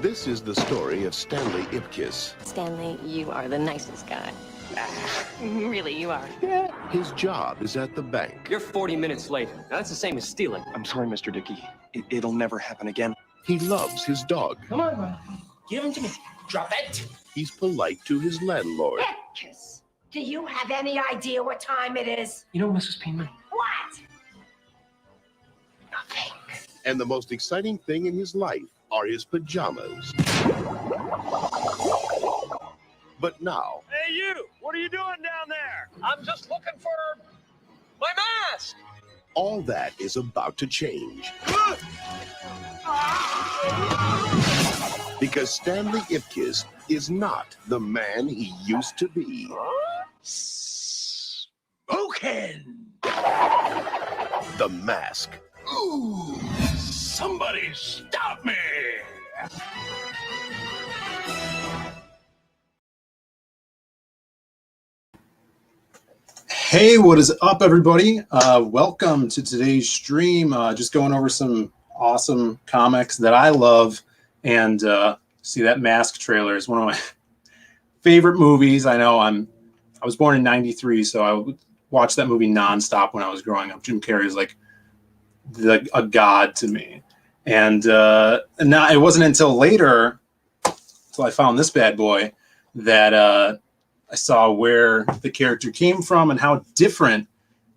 This is the story of Stanley Ipkiss. Stanley, you are the nicest guy. Really, you are. Yeah. His job is at the bank. You're 40 minutes late. Now, that's the same as stealing. I'm sorry, Mr. Dickey. It'll never happen again. He loves his dog. Come on, bro. Give him to me. Drop it. He's polite to his landlord. Ipkiss, do you have any idea what time it is? You know, Mrs. Penman. What? Nothing. And the most exciting thing in his life are his pajamas. But now... Hey, you! What are you doing down there? I'm just looking for my mask! all that is about to change. Because Stanley Ipkiss is not the man he used to be. Smoking! The Mask. Ooh! Somebody stop me! Hey, what is up, everybody? Welcome to today's stream. Just going over some awesome comics that I love, and see that Mask trailer is one of my favorite movies. I know I was born in '93, so I would watch that movie nonstop when I was growing up. Jim Carrey is like a god to me, and now it wasn't until later, until I found this bad boy, that I saw where the character came from and how different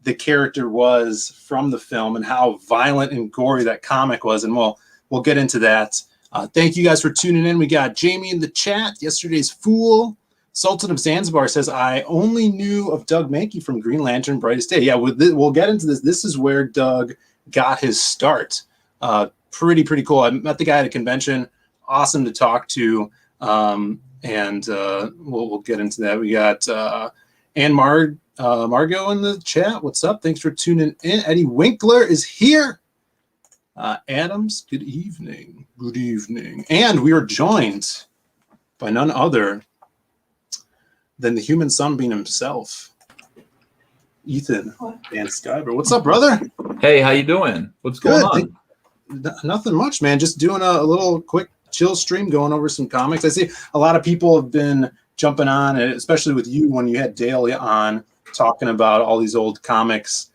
the character was from the film and how violent and gory that comic was. And we'll get into that. Thank you guys for tuning in. We got Jamie in the chat. Yesterday's Fool. Sultan of Zanzibar says, I only knew of Doug Mahnke from Green Lantern Brightest Day. Yeah, we'll get into this. This is where Doug got his start. Pretty cool. I met the guy at a convention. Awesome to talk to. And we'll get into that. We got Ann Margot in the chat. What's up? Thanks for tuning in. Eddie Winkler is here. Adams, good evening. Good evening. And we are joined by none other than the human sunbeam himself, Ethan Van Sciver. What's up, brother? Hey, how you doing? What's going on? Nothing much, man. Just doing a little quick chill stream, going over some comics. I see a lot of people have been jumping on, especially with you when you had Dale on talking about all these old comics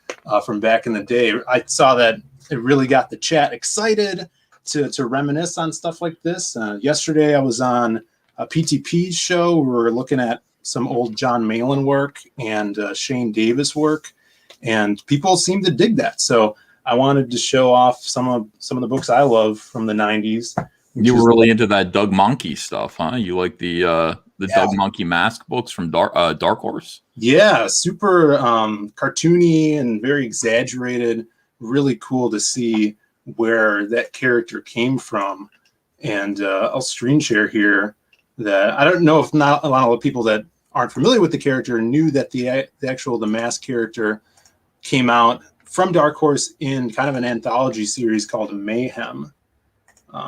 from back in the day. I saw that it really got the chat excited to reminisce on stuff like this. Yesterday I was on a PTP's show. We were looking at some old John Malin work and Shane Davis work, and people seem to dig that. So I wanted to show off some of the books I love from the 90s. You were really into that Doug Mahnke stuff, huh? You like the Doug Mahnke Mask books from Dark Horse? Yeah, super cartoony and very exaggerated. Really cool to see where that character came from. And I'll screen share here that I don't know if not a lot of people that aren't familiar with the character knew that the Mask character came out from Dark Horse in kind of an anthology series called Mayhem.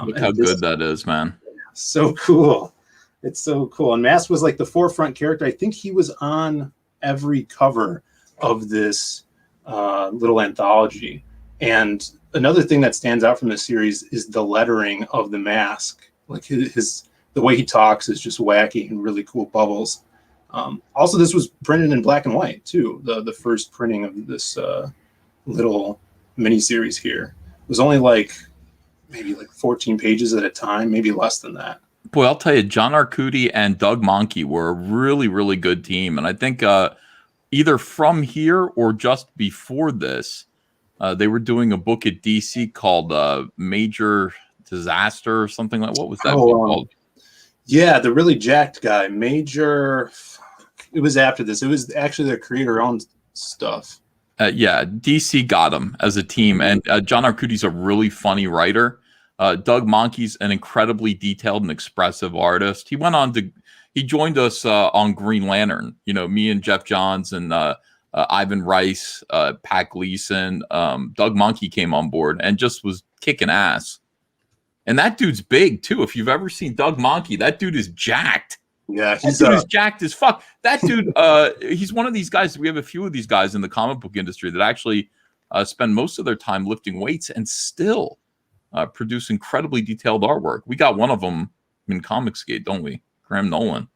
Look how good that is, man. So cool. It's so cool. And Mask was like the forefront character. I think he was on every cover of this little anthology. And another thing that stands out from this series is the lettering of the Mask. Like the way he talks is just wacky and really cool bubbles. Also, this was printed in black and white too. The first printing of this little miniseries here. It was only maybe 14 pages at a time, maybe less than that. Boy, I'll tell you, John Arcudi and Doug Mahnke were a really, really good team. And I think either from here or just before this, they were doing a book at DC called Major Disaster or something like. What was that book called? Yeah, the really jacked guy, Major. It was after this. It was actually their creator-owned stuff. Yeah, DC got him as a team, and John Arcudi's a really funny writer. Doug Mahnke's an incredibly detailed and expressive artist. He joined us on Green Lantern. You know, me and Jeff Johns and Ivan Rice, Pat Gleason. Doug Mahnke came on board and just was kicking ass. And that dude's big too. If you've ever seen Doug Mahnke, that dude is jacked. Yeah, that dude is jacked as fuck. That dude, he's one of these guys. We have a few of these guys in the comic book industry that actually spend most of their time lifting weights and still produce incredibly detailed artwork. We got one of them in Comicsgate, don't we? Graham Nolan.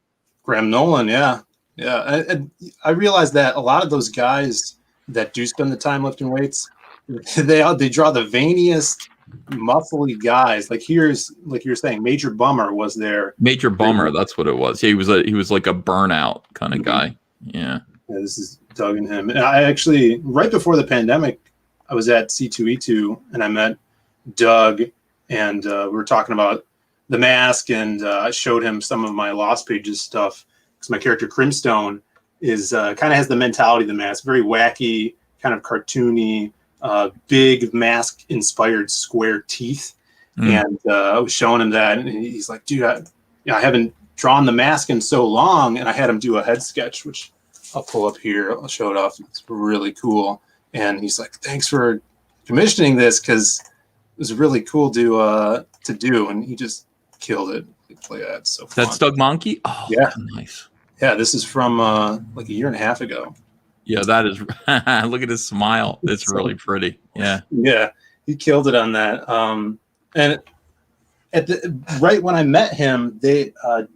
Graham Nolan, yeah. I realized that a lot of those guys that do spend the time lifting weights, they draw the veiniest, muscly guys. Like here's, like you're saying, Major Bummer was there. Major Bummer, that's what it was. Yeah, he was like a burnout kind of guy. Yeah. This is Doug and him. And I actually, right before the pandemic, I was at C2E2 and I met Doug, and we were talking about The Mask, and I showed him some of my Lost Pages stuff, because my character Crimstone is kind of has the mentality of The Mask, very wacky, kind of cartoony, big mask-inspired square teeth. And I was showing him that, and he's like, dude, I haven't drawn The Mask in so long, and I had him do a head sketch, which I'll pull up here. I'll show it off. It's really cool. And he's like, thanks for commissioning this, because it was really cool to do. And he just killed it. Like, yeah, it's so fun. That's Doug Mahnke? Oh, yeah. Nice. Yeah, this is from like a year and a half ago. Yeah, that is. Look at his smile. It's really pretty. Yeah. Yeah, he killed it on that. And right when I met him,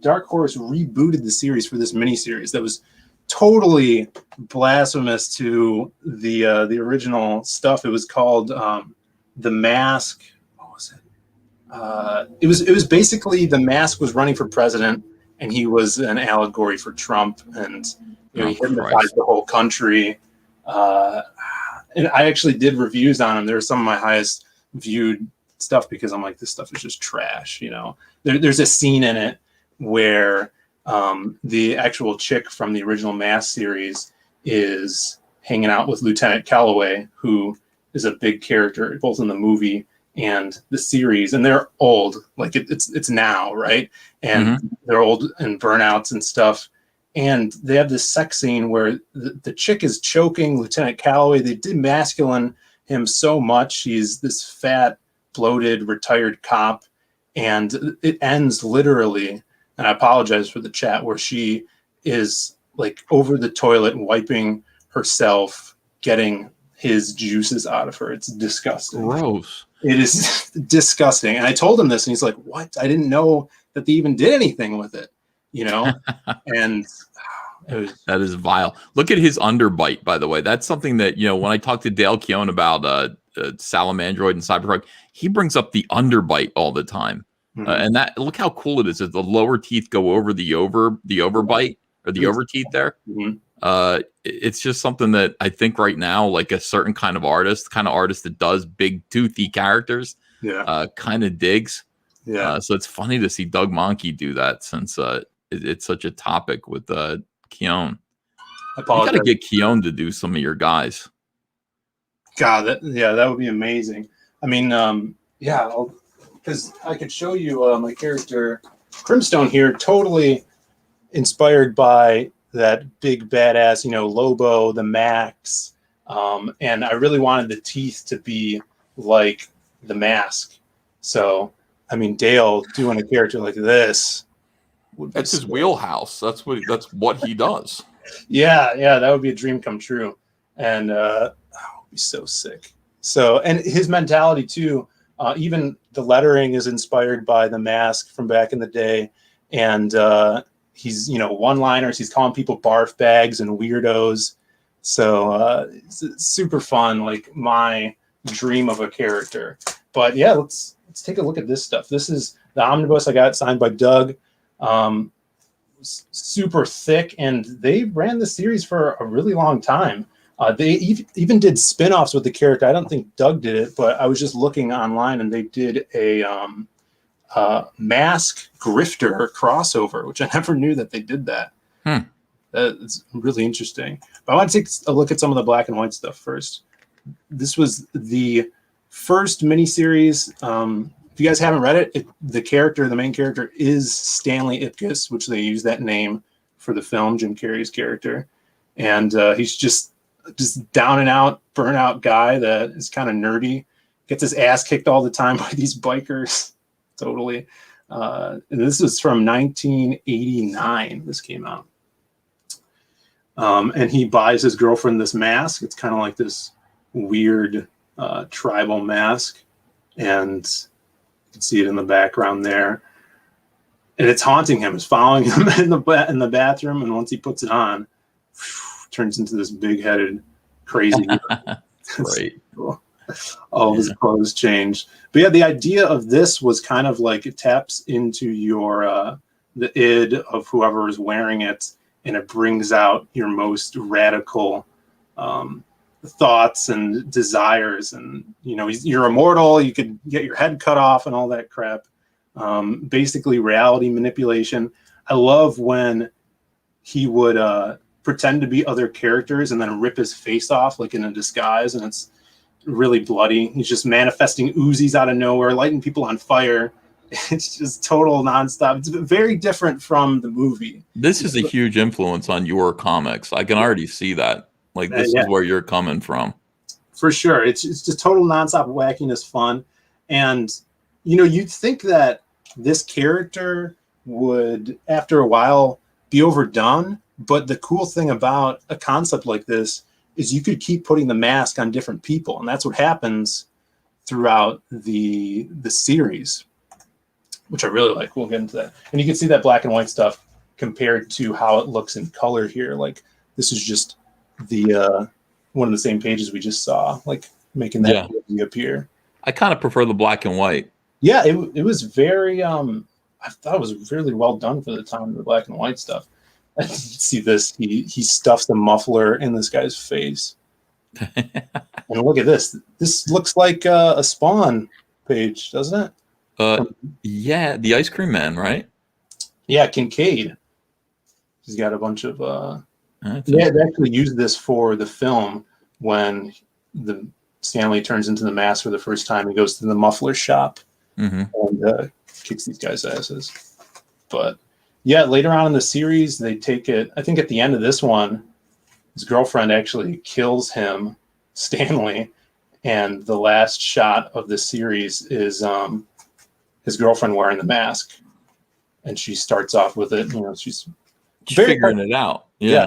Dark Horse rebooted the series for this miniseries that was totally blasphemous to the original stuff. It was called The Mask. What was it? It was basically The Mask was running for president, and he was an allegory for Trump, and he hypnotized the whole country. And I actually did reviews on him. They were some of my highest viewed stuff, because I'm like, this stuff is just trash. There's a scene in it where the actual chick from the original Mask series is hanging out with Lieutenant Calloway, who is a big character both in the movie and the series, and they're old, like it's now, right? And they're old and burnouts and stuff. And they have this sex scene where the chick is choking Lieutenant Calloway. They demasculine him so much. He's this fat, bloated, retired cop. And it ends literally, and I apologize for the chat, where she is like over the toilet wiping herself, getting his juices out of her. It's disgusting. Gross. It is disgusting. And I told him this, and he's like, what? I didn't know that they even did anything with it, And that is vile. Look at his underbite, by the way. That's something that, when I talk to Dale Keown about Salamandroid and Cyberpunk, he brings up the underbite all the time. And that, look how cool it is that the lower teeth go over the overbite, or the over teeth there. It's just something that I think right now, like a certain kind of artist that does big toothy characters, kind of digs. Yeah. So it's funny to see Doug Mahnke do that, since it's such a topic with Keown. You got to get Keown to do some of your guys. God, that would be amazing. I mean, because I could show you my character Crimstone here, totally inspired by that big badass, Lobo, the Max, and I really wanted the teeth to be like the Mask. So, I mean, Dale doing a character like this. That's his wheelhouse. That's what he does. Yeah, that would be a dream come true, and it would be so sick. So, and his mentality too. Even the lettering is inspired by the Mask from back in the day, and he's one-liners. He's calling people barf bags and weirdos. So it's super fun, like my dream of a character. But yeah, let's take a look at this stuff. This is the omnibus I got signed by Doug. Super thick, and they ran the series for a really long time. They even did spin-offs with the character. I don't think Doug did it, but I was just looking online, and they did a Mask Grifter crossover, which I never knew that they did that. That's really interesting. But I want to take a look at some of the black and white stuff first. This was the first miniseries. If you guys haven't read it, the main character is Stanley Ipkiss, which they use that name for the film, Jim Carrey's character. And he's just down and out, burnout guy that is kind of nerdy, gets his ass kicked all the time by these bikers. Totally. And this is from 1989. This came out. And he buys his girlfriend this mask. It's kind of like this weird tribal mask. And you can see it in the background there. and it's haunting him. It's following him in the bathroom, and once he puts it on, turns into this big-headed, crazy. Right. Cool. All of his clothes change. But yeah, the idea of this was kind of like it taps into your the id of whoever is wearing it, and it brings out your most radical thoughts and desires. And you're immortal. You could get your head cut off and all that crap. Basically, reality manipulation. I love when he would pretend to be other characters and then rip his face off like in a disguise, and it's really bloody. He's just manifesting Uzis out of nowhere, lighting people on fire. It's just total nonstop. It's very different from the movie. This is a huge influence on your comics. I can already see that. Like, this is where you're coming from. For sure. It's just total nonstop wackiness fun. And, you'd think that this character would, after a while, be overdone. But the cool thing about a concept like this is you could keep putting the mask on different people. And that's what happens throughout the series, which I really like. We'll get into that. And you can see that black and white stuff compared to how it looks in color here. Like, this is just the one of the same pages we just saw, like making that appear. I kind of prefer the black and white. Yeah, it was very I thought it was really well done for the time, the black and white stuff. And you see this, he stuffs the muffler in this guy's face. And look at this. This looks like a Spawn page, doesn't it? Yeah, the Ice Cream Man, right? Yeah, Kincaid. He's got a bunch of they actually used this for the film when the Stanley turns into the mask for the first time. He goes to the muffler shop and kicks these guys' asses. But yeah, later on in the series, they take it. I think at the end of this one, his girlfriend actually kills him, Stanley, and the last shot of the series is his girlfriend wearing the mask, and she starts off with it. She's figuring it out. Yeah.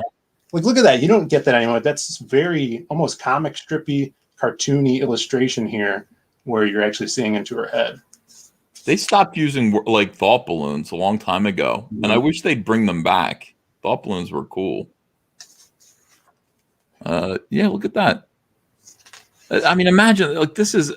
Like, look at that. You don't get that anymore. That's very almost comic strippy, cartoony illustration here, where you're actually seeing into her head. They stopped using like thought balloons a long time ago, and I wish they'd bring them back. Thought balloons were cool. Yeah, look at that. I mean, imagine, like, this is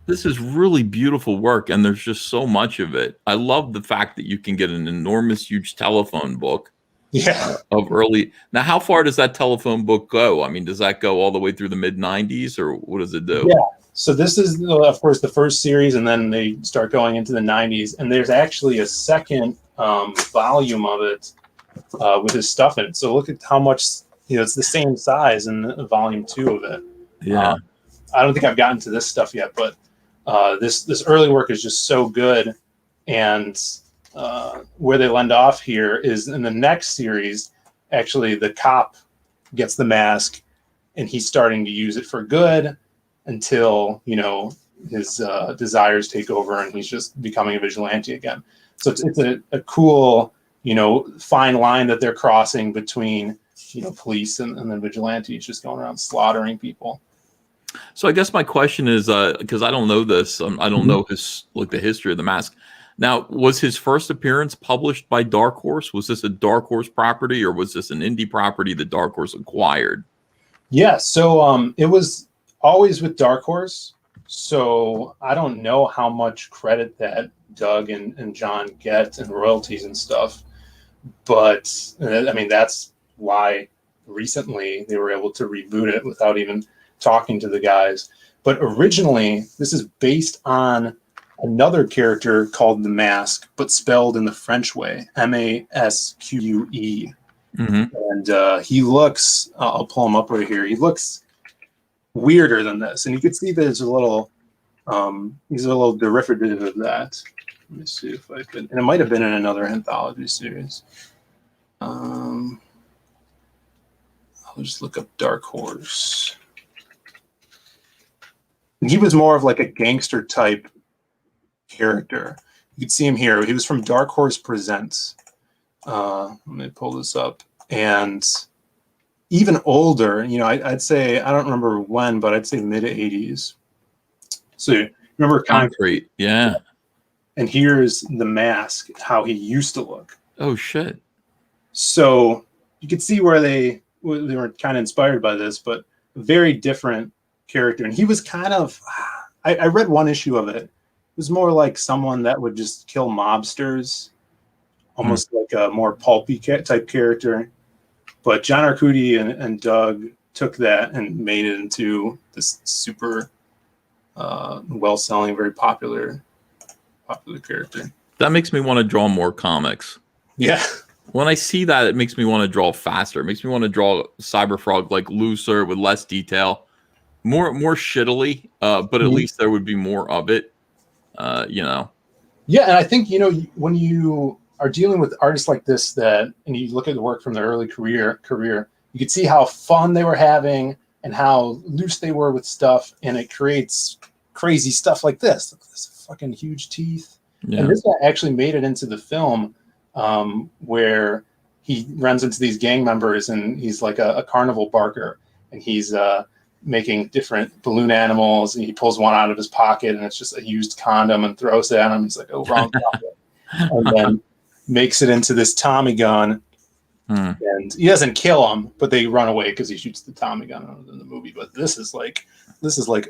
really beautiful work, and there's just so much of it. I love the fact that you can get an enormous, huge telephone book. Yeah. Of early. Now, how far does that telephone book go? I mean, does that go all the way through the mid 90s, or what does it do? Yeah. So this is, of course, the first series, and then they start going into the 90s. And there's actually a second volume of it with his stuff in it. So look at how much, it's the same size in volume 2 of it. Yeah. I don't think I've gotten to this stuff yet, but this early work is just so good. And where they lend off here is in the next series, actually the cop gets the mask and he's starting to use it for good until, his desires take over and he's just becoming a vigilante again. So it's a cool, fine line that they're crossing between, police and then vigilantes just going around slaughtering people. So I guess my question is, because I don't know this, I don't know the history of the mask. Now, was his first appearance published by Dark Horse? Was this a Dark Horse property, or was this an indie property that Dark Horse acquired? Yeah, so it was always with Dark Horse. So I don't know how much credit that Doug and John get and royalties and stuff. But, I mean, that's why recently they were able to reboot it without even talking to the guys. But originally, this is based on another character called the Mask, but spelled in the French way, Masque. And he looks, I'll pull him up right here. He looks weirder than this. And you can see there's a little, he's a little derivative of that. Let me see if I can, and it might have been in another anthology series. I'll just look up Dark Horse. And he was more of like a gangster type character. You can see him here. He was from Dark Horse Presents. Let me pull this up. And even older, I'd say, I don't remember when, but I'd say mid 80s. So remember Concrete, yeah. and here's the mask, how he used to look. Oh shit! So you could see where they were kind of inspired by this, but a very different character. And he was kind of, I read one issue of it. It was more like someone that would just kill mobsters, almost like a more pulpy type character. But John Arcudi and Doug took that and made it into this super well-selling, very popular character. That makes me want to draw more comics. Yeah. When I see that, it makes me want to draw faster. It makes me want to draw Cyberfrog like looser with less detail, more shittily. But at least there would be more of it. You know. Yeah, and I think when you are dealing with artists like this, and you look at the work from their early career, you could see how fun they were having and how loose they were with stuff, and it creates crazy stuff like this. This fucking huge teeth. Yeah. And this guy actually made it into the film. Where he runs into these gang members and he's like a carnival barker, and he's making different balloon animals, and he pulls one out of his pocket and it's just a used condom and throws it at him. He's like, oh, wrong pocket. And then makes it into this Tommy gun. And he doesn't kill him, but they run away because he shoots the Tommy gun in the movie. But this is like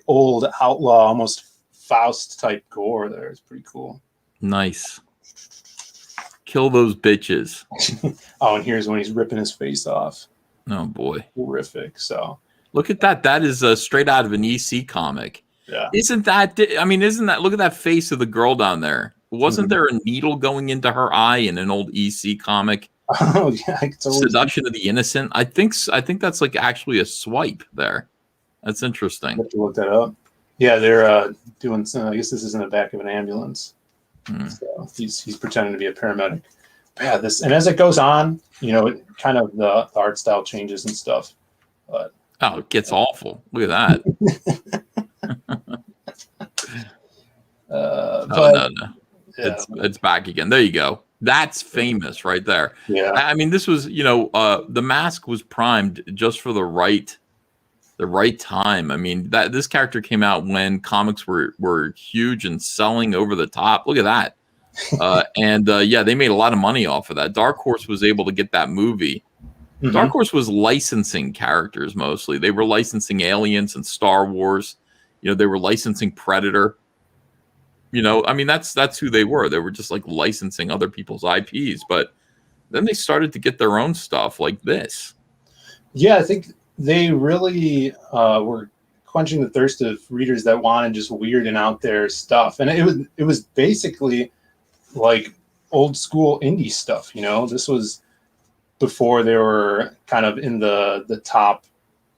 old outlaw, almost Faust type gore there. It's pretty cool. Nice. Kill those bitches. Oh, and here's when he's ripping his face off. Oh boy, horrific. So look at that. That is straight out of an EC comic. Yeah. Isn't that? Look at that face of the girl down there. Wasn't there a needle going into her eye in an old EC comic? Oh yeah, Seduction of the Innocent. I think that's like actually a swipe there. That's interesting. I have to look that up. Yeah, they're doing some. I guess this is in the back of an ambulance. So he's pretending to be a paramedic. But yeah, and as it goes on, kind of the art style changes and stuff. But it gets awful. Look at that. No. Yeah. It's back again. There you go. That's famous right there. Yeah. I mean, this was, the mask was primed just for the right time. I mean, this character came out when comics were huge and selling over the top. Look at that. They made a lot of money off of that. Dark Horse was able to get that movie. Mm-hmm. Dark Horse was licensing characters mostly. They were licensing Aliens and Star Wars. They were licensing Predator. That's who they were. They were just like licensing other people's IPs. But then they started to get their own stuff like this. Yeah, I think they really were quenching the thirst of readers that wanted just weird and out there stuff. And it was basically like old school indie stuff. This was before they were kind of in the top,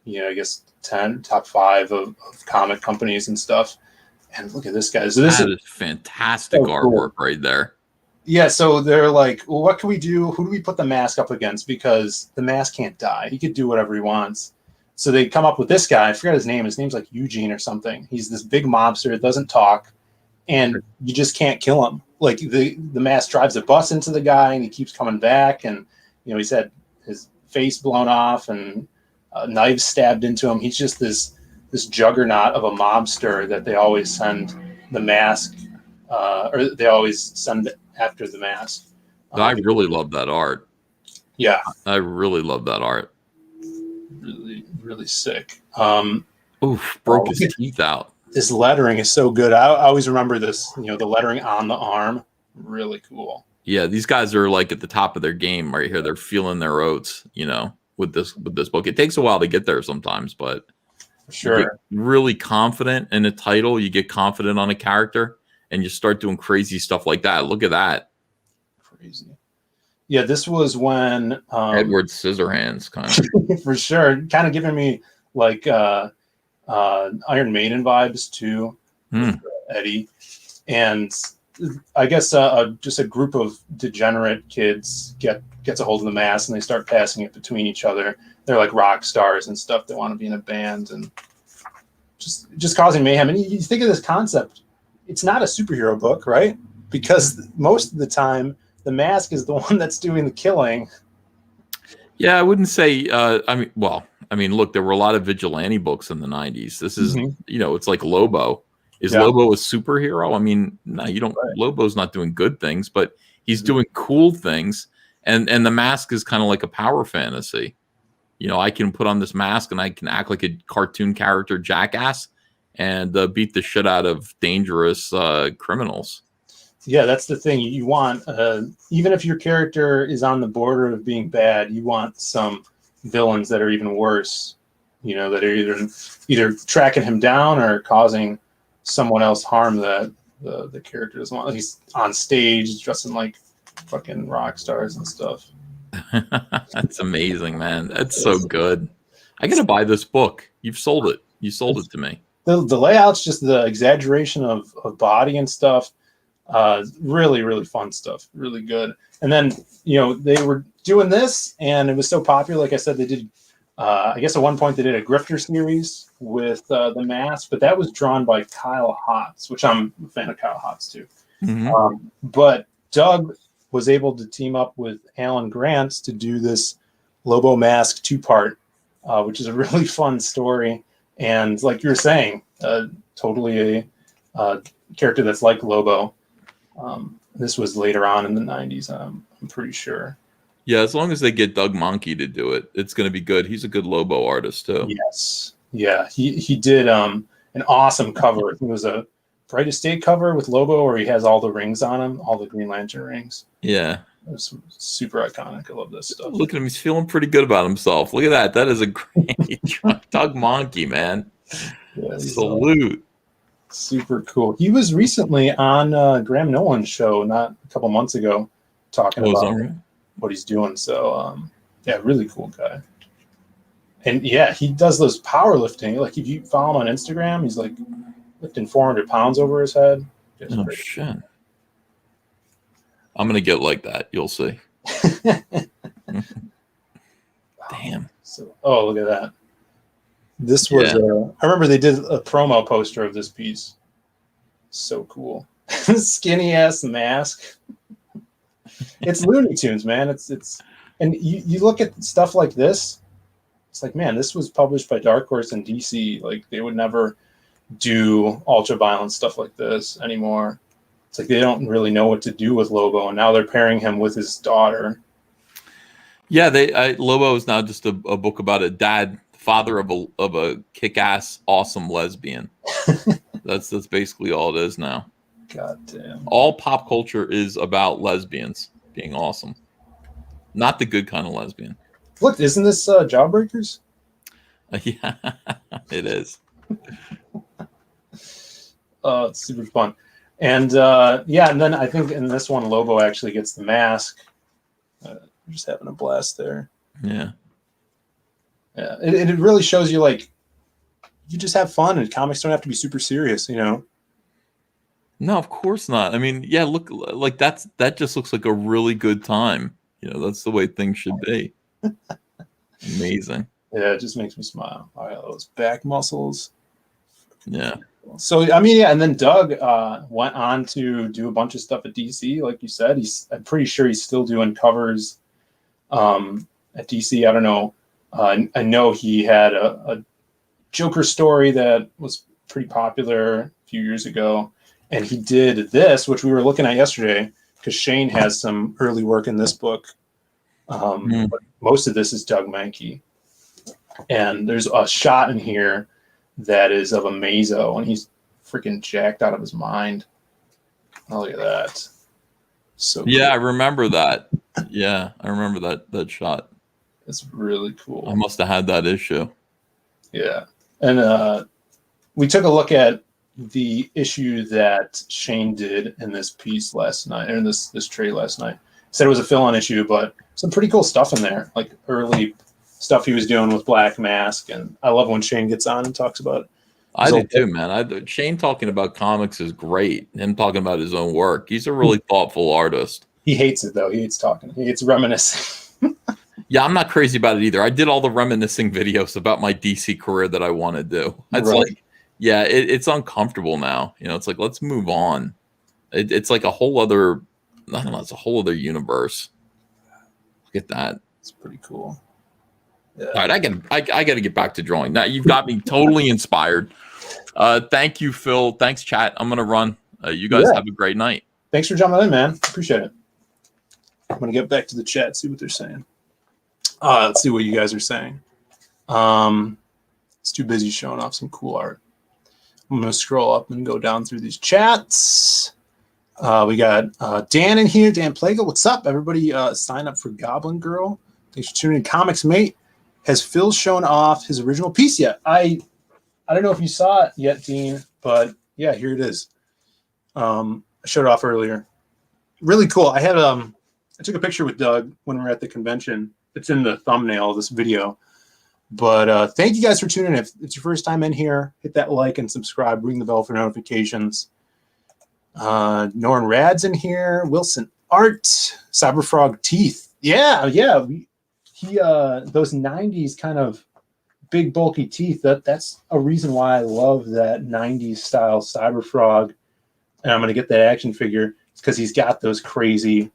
I guess 10, top 5 of comic companies and stuff. And look at this guy. So this is fantastic artwork right there. Yeah, so they're like, well, what can we do? Who do we put the mask up against? Because the mask can't die. He could do whatever he wants. So they come up with this guy. I forgot his name. His name's like Eugene or something. He's this big mobster that doesn't talk, and you just can't kill him. Like the mask drives a bus into the guy, and he keeps coming back. And he's had his face blown off and knives stabbed into him. He's just this juggernaut of a mobster that they always send the mask, or they always send after the mask. I really love that art. Yeah, I really love that art. Really, really sick. Broke his teeth out. This lettering is so good. I always remember this. The lettering on the arm, really cool. Yeah, these guys are like at the top of their game right here. They're feeling their oats. With this book, it takes a while to get there sometimes, but sure, you get really confident in a title. You get confident on a character, and you start doing crazy stuff like that. Look at that. Crazy. Yeah, this was when Edward Scissorhands kind of for sure, kind of giving me like Iron Maiden vibes too, with Eddie, and I guess just a group of degenerate kids gets a hold of the mask and they start passing it between each other. They're like rock stars and stuff. They want to be in a band and just causing mayhem. And you think of this concept, it's not a superhero book, right? Because most of the time, the mask is the one that's doing the killing. Yeah, I wouldn't say. Look, there were a lot of vigilante books in the 90s. This is, it's like Lobo. Is Lobo a superhero? I mean, no, you don't. Right. Lobo's not doing good things, but he's doing cool things. And the mask is kind of like a power fantasy. You know, I can put on this mask and I can act like a cartoon character jackass and beat the shit out of dangerous criminals. Yeah, that's the thing. You want, even if your character is on the border of being bad, you want some villains that are even worse. You know, that are either tracking him down or causing someone else harm that the character doesn't want. He's on stage dressing like fucking rock stars and stuff. That's amazing, man. That's so good. I gotta buy this book. You've sold it. You sold it to me. The layout's just the exaggeration of body and stuff. Really, really fun stuff. Really good. And then, you know, they were doing this and it was so popular. Like I said, they did, I guess at one point they did a Grifter series with the mask, but that was drawn by Kyle Hotz, which I'm a fan of Kyle Hotz too. Mm-hmm. But Doug was able to team up with Alan Grant to do this Lobo Mask 2-part, which is a really fun story. And like you were saying, totally a character that's like Lobo. This was later on in the 90s, I'm pretty sure. Yeah, as long as they get Doug Mahnke to do it, it's going to be good. He's a good Lobo artist too. Yes. Yeah, he did an awesome cover. It was a Bright Estate cover with Lobo where he has all the rings on him, all the Green Lantern rings. Yeah. It was super iconic. I love this stuff. Look at him. He's feeling pretty good about himself. Look at that. That is a great Doug Mahnke, man. Yeah, salute. Super cool. He was recently on Graham Nolan's show not a couple months ago talking about what he's doing. So, yeah, really cool guy. And, yeah, he does those powerlifting. Like, if you follow him on Instagram, he's, like, lifting 400 pounds over his head. Just oh, shit. I'm going to get like that. You'll see. Damn. So, oh, look at that. This was, I remember they did a promo poster of this piece. So cool. Skinny ass mask. It's Looney Tunes, man. And you look at stuff like this, it's like, man, this was published by Dark Horse and DC. Like, they would never do ultra-violent stuff like this anymore. It's like they don't really know what to do with Lobo, and now they're pairing him with his daughter. Yeah, Lobo is now just a book about a dad, father of a kick-ass, awesome lesbian. That's basically all it is now. God damn. All pop culture is about lesbians being awesome, not the good kind of lesbian. Look, isn't this Jawbreakers? Yeah, it is. Oh, it's super fun. And and then I think in this one, Lobo actually gets the mask. Just having a blast there. Yeah. Yeah, it really shows you, like, you just have fun, and comics don't have to be super serious, you know? No, of course not. I mean, yeah, look, like that just looks like a really good time. You know, that's the way things should be. Amazing. Yeah, it just makes me smile. All right, those back muscles. Yeah. So, I mean, yeah, and then Doug went on to do a bunch of stuff at DC, like you said. I'm pretty sure he's still doing covers at DC. I don't know. I know he had a Joker story that was pretty popular a few years ago, and he did this, which we were looking at yesterday, because Shane has some early work in this book. But most of this is Doug Mahnke, and there's a shot in here that is of a Mazo, and he's freaking jacked out of his mind. Oh, look at that. So yeah, cool. I remember that. Yeah, I remember that shot. It's really cool. I must have had that issue. Yeah. And we took a look at the issue that Shane did in this piece last night, or in this trade last night. Said it was a fill-in issue, but some pretty cool stuff in there, like early stuff he was doing with Black Mask. And I love when Shane gets on and talks about it. I do too, man. Shane talking about comics is great. Him talking about his own work. He's a really thoughtful artist. He hates it, though. He hates talking. He hates reminiscing. Yeah, I'm not crazy about it either. I did all the reminiscing videos about my DC career that I want to do. It's like, yeah, it's uncomfortable now. You know, it's like, let's move on. It's like a whole other, I don't know, it's a whole other universe. Look at that. It's pretty cool. All right, I got to get back to drawing. Now you've got me totally inspired. Thank you, Phil. Thanks, chat. I'm gonna run. You guys have a great night. Thanks for jumping in, man. Appreciate it. I'm gonna get back to the chat, see what they're saying. Let's see what you guys are saying. It's too busy showing off some cool art. I'm gonna scroll up and go down through these chats. We got Dan in here. Dan Plaga, what's up? Everybody sign up for Goblin Girl. Thanks for tuning in. Comics Mate. Has Phil shown off his original piece yet? I don't know if you saw it yet, Dean, but yeah, here it is. I showed it off earlier. Really cool. I had I took a picture with Doug when we were at the convention. It's in the thumbnail of this video. But thank you guys for tuning in. If it's your first time in here, hit that like and subscribe. Ring the bell for notifications. Norrin Rad's in here. Wilson Art. Cyberfrog Teeth. Yeah. Those 90s kind of big bulky teeth. That's a reason why I love that 90s style Cyberfrog. And I'm going to get that action figure because he's got those crazy,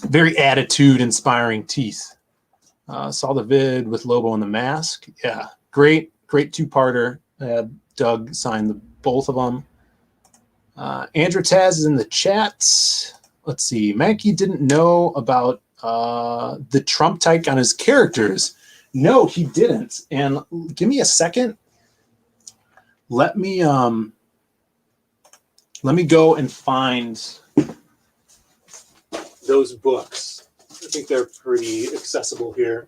very attitude-inspiring teeth. Saw the vid with Lobo and the Mask. Yeah, great two-parter. Doug signed both of them. Andrew Taz is in the chat. Let's see. Mahnke didn't know about the Trump type on his characters. No, he didn't. And give me a second. Let me go and find those books. I think they're pretty accessible here.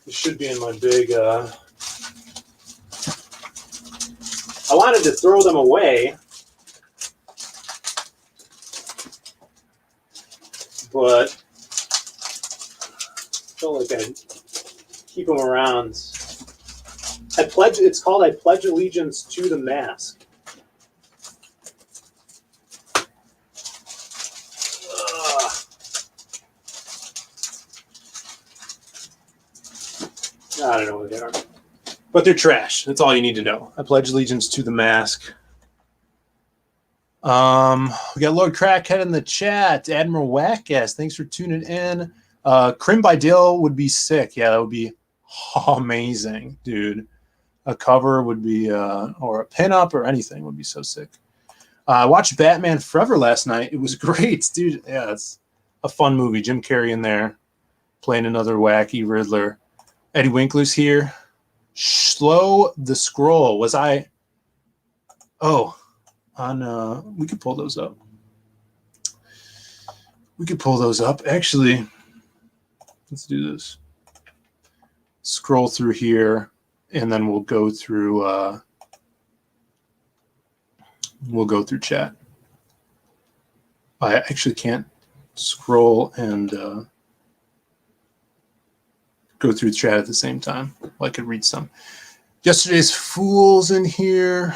It should be in my big I wanted to throw them away, but I felt like I'd keep them around. It's called I Pledge Allegiance to the Mask. I don't know what they are. But they're trash. That's all you need to know. I pledge allegiance to the Mask. We got Lord Crackhead in the chat. Admiral Wackass, thanks for tuning in. Crim by Dale would be sick. Yeah, that would be amazing, dude. A cover would be, or a pinup or anything would be so sick. I watched Batman Forever last night. It was great, dude. Yeah, it's a fun movie. Jim Carrey in there playing another wacky Riddler. Eddie Winkler's here. Slow the Scroll. Was I? Oh, on. We could pull those up. Actually, let's do this. Scroll through here, and then we'll go through. We'll go through chat. I actually can't scroll and go through chat at the same time. Well, I could read some. Yesterday's Fools in here,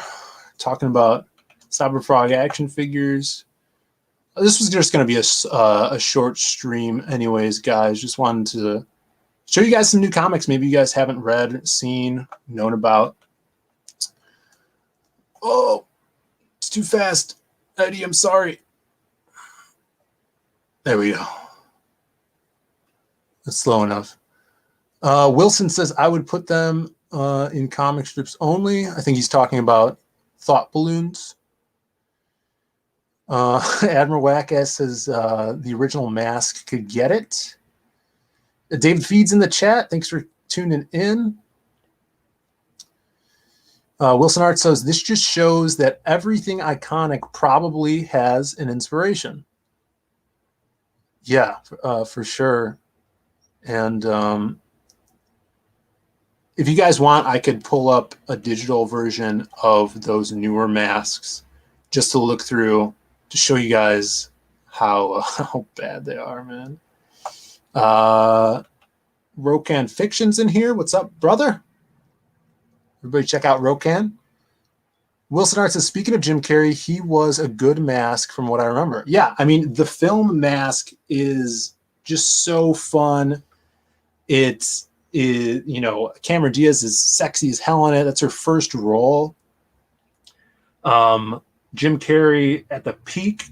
talking about Cyberfrog action figures. This was just going to be a short stream anyways, guys. Just wanted to show you guys some new comics maybe you guys haven't read, seen, known about. Oh, it's too fast. Eddie, I'm sorry. There we go. That's slow enough. Wilson says, I would put them in comic strips only. I think he's talking about thought balloons. Admiral Wackass says the original Mask could get it. David Feeds in the chat. Thanks for tuning in. Wilson Art says, this just shows that everything iconic probably has an inspiration. Yeah, for sure. And if you guys want, I could pull up a digital version of those newer masks just to look through to show you guys how bad they are, man. Rokan Fiction's in here. What's up, brother? Everybody check out Rokan. Wilson Art says, speaking of Jim Carrey, he was a good Mask from what I remember. Yeah, I mean, the film Mask is just so fun. It's, you know, Cameron Diaz is sexy as hell in it. That's her first role. Jim Carrey at the peak,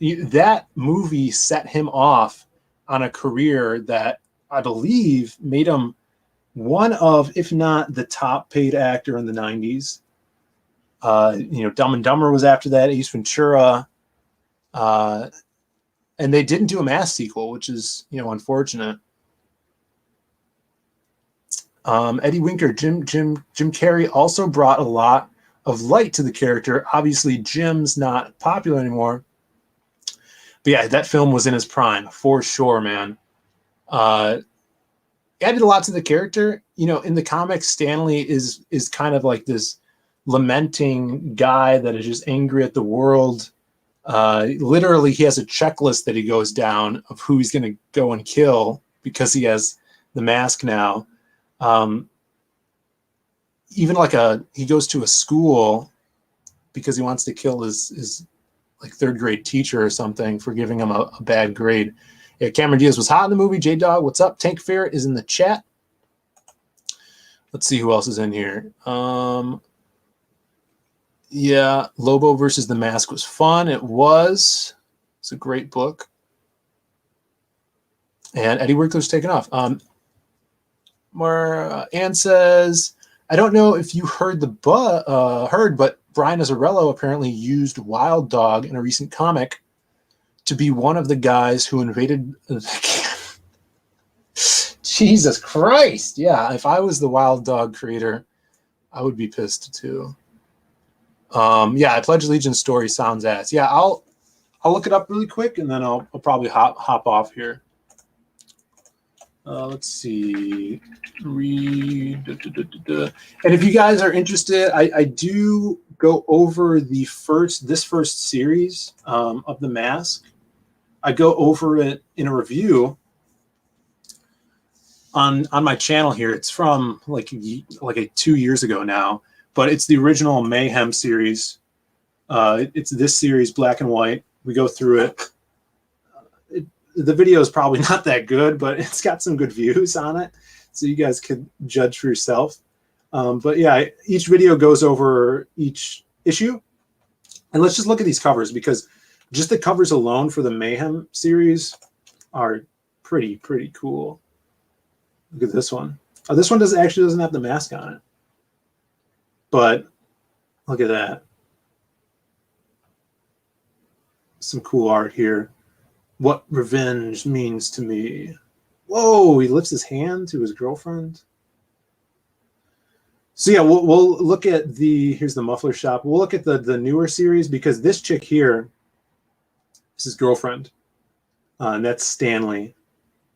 that movie set him off on a career that I believe made him one of, if not the top paid actor in the 90s. Dumb and Dumber was after that, Ace Ventura. And they didn't do a Mask sequel, which is, unfortunate. Eddie Winker, Jim Carrey also brought a lot of light to the character. Obviously, Jim's not popular anymore. But yeah, that film was in his prime, for sure, man. Added a lot to the character. In the comics, Stanley is kind of like this lamenting guy that is just angry at the world. Literally, he has a checklist that he goes down of who he's going to go and kill because he has the mask now. Even he goes to a school because he wants to kill his like third grade teacher or something for giving him a bad grade. Yeah, Cameron Diaz was hot in the movie. J-Dog, what's up? Tank Fair is in the chat. Let's see who else is in here. Yeah, Lobo versus the Mask was fun. It was. It's a great book. And Eddie Winkler's taken off. Ann says, I don't know if you heard but Brian Azzarello apparently used Wild Dog in a recent comic to be one of the guys who invaded the camp. Jesus Christ. Yeah, if I was the Wild Dog creator, I would be pissed too. Yeah, Pledge Allegiance story sounds ass. Yeah, I'll look it up really quick and then I'll probably hop off here. Let's see. And if you guys are interested, I do go over this first series of The Mask. I go over it in a review on my channel here. It's from like 2 years ago now, but it's the original Mayhem series. It's this series, black and white. We go through it. The video is probably not that good, but it's got some good views on it, so you guys could judge for yourself. But yeah, each video goes over each issue. And let's just look at these covers, because just the covers alone for the Mayhem series are pretty cool. Look at this one. Oh, this one doesn't have the mask on it. But look at that. Some cool art here. What revenge means to me. Whoa, he lifts his hand to his girlfriend. So yeah, we'll look at here's the muffler shop. We'll look at the newer series, because this chick here is his girlfriend. And that's Stanley.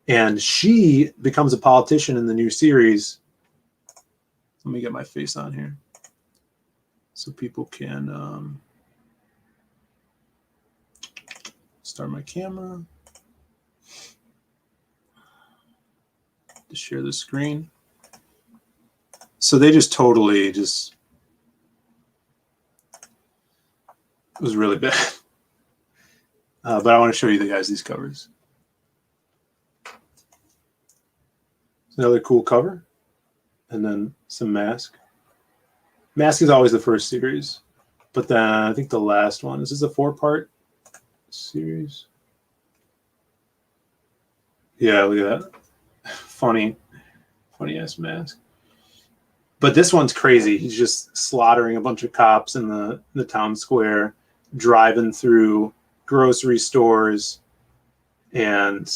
And she becomes a politician in the new series. Let me get my face on here so people can start my camera to share the screen. So they just totally it was really bad. But I want to show you guys these covers. It's another cool cover. And then some Mask. Mask is always the first series. But then I think the last one. This is a 4-part series. Yeah, look at that. Funny ass Mask. But this one's crazy. He's just slaughtering a bunch of cops in the town square, driving through grocery stores, and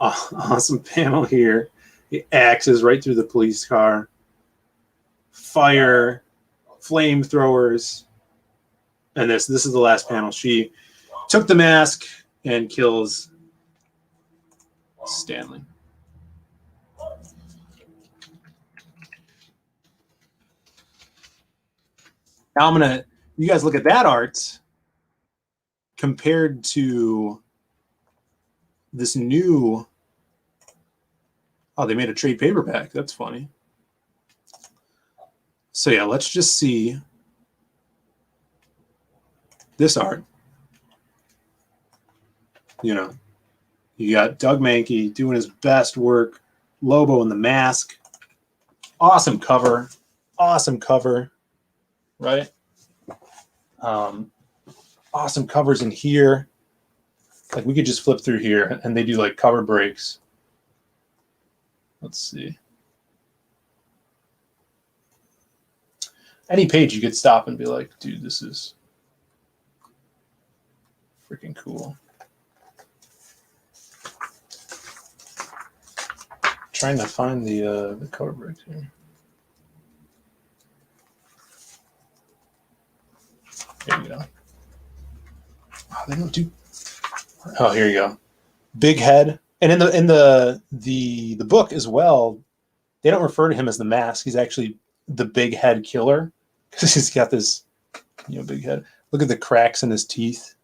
awesome panel here. He axes right through the police car. Fire, flamethrowers, and this is the last panel. She took the mask and kills Stanley. Now you guys look at that art compared to this new, they made a trade paperback. That's funny. So yeah, let's just see this art. You got Doug Mahnke doing his best work, Lobo in the mask. Awesome cover. Right? Awesome covers in here. Like we could just flip through here and they do like cover breaks. Let's see. Any page you could stop and be like, dude, this is freaking cool. Trying to find the cover break here. Here you go. Oh, they don't do. Oh, here you go. Big head, and in the book as well, they don't refer to him as the Mask. He's actually the big head killer because he's got this, big head. Look at the cracks in his teeth,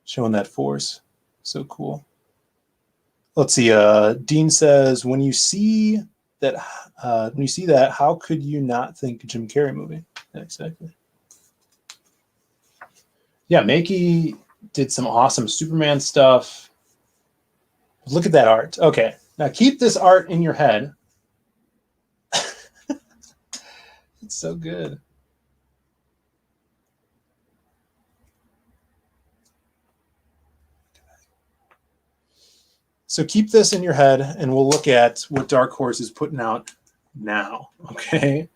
showing that force. So cool. Let's see. Dean says, when you see that, how could you not think Jim Carrey movie? Yeah, exactly. Yeah, Mahnke did some awesome Superman stuff. Look at that art. Okay, now keep this art in your head. It's so good. So keep this in your head, and we'll look at what Dark Horse is putting out now, okay?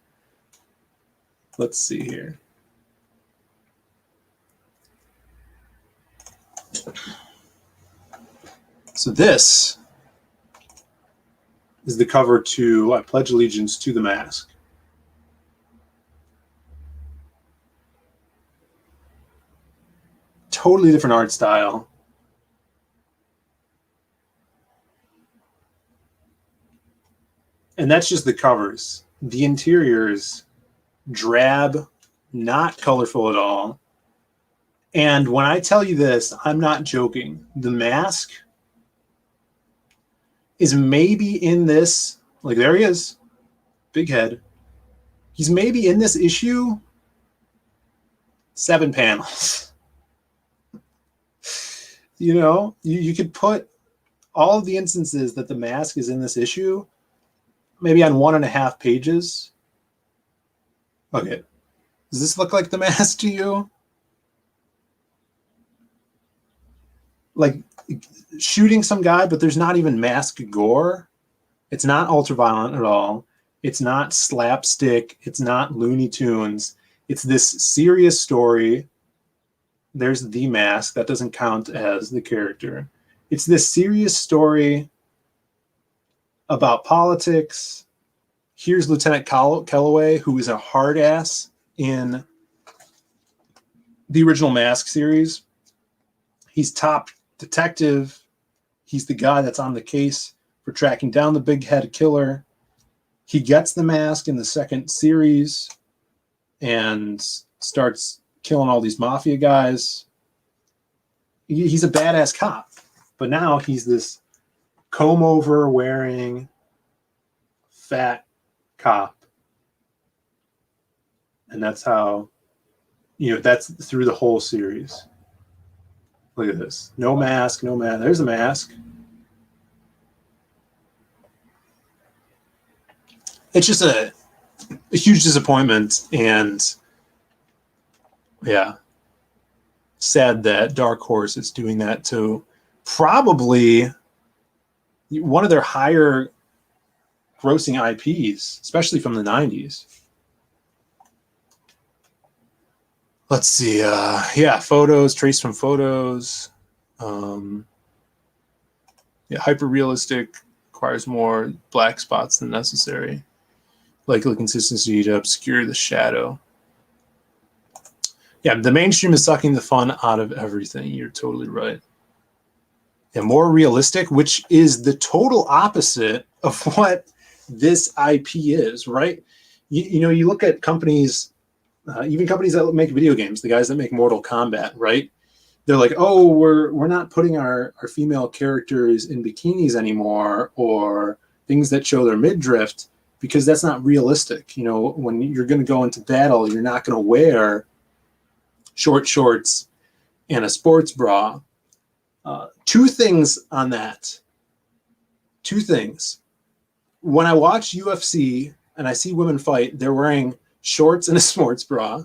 Let's see here. So this is the cover to I Pledge Allegiance to the Mask. Totally different art style. And that's just the covers. The interiors, drab, not colorful at all. And when I tell you this, I'm not joking. The Mask is maybe in this, like there he is, big head. He's maybe in this issue 7 panels. You could put all of the instances that the Mask is in this issue maybe on 1.5 pages. Okay. Does this look like the Mask to you? Like shooting some guy, but there's not even mask gore. It's not ultra-violent at all. It's not slapstick. It's not Looney Tunes. It's this serious story. There's the Mask. That doesn't count as the character. It's this serious story about politics. Here's Lieutenant Kellaway, who is a hard ass in the original Mask series. He's top detective. He's the guy that's on the case for tracking down the big head killer. He gets the Mask in the second series and starts killing all these mafia guys. He's a badass cop, but now he's this comb-over wearing fat cop. And that's how, that's through the whole series. Look at this. No mask, no mask. There's a mask. It's just a huge disappointment, and yeah, sad that Dark Horse is doing that to probably one of their higher grossing IPs, especially from the 90s. Let's see. Photos, traced from photos. Hyper realistic, requires more black spots than necessary. Likely consistency to obscure the shadow. Yeah, the mainstream is sucking the fun out of everything. You're totally right. Yeah, more realistic, which is the total opposite of what this IP is, right? You look at companies, even companies that make video games, the guys that make Mortal Kombat, right? They're like, oh, we're not putting our female characters in bikinis anymore, or things that show their midriff, because that's not realistic. When you're going to go into battle, you're not going to wear short shorts and a sports bra. Two things on that. Two things. When I watch UFC and I see women fight, they're wearing shorts and a sports bra.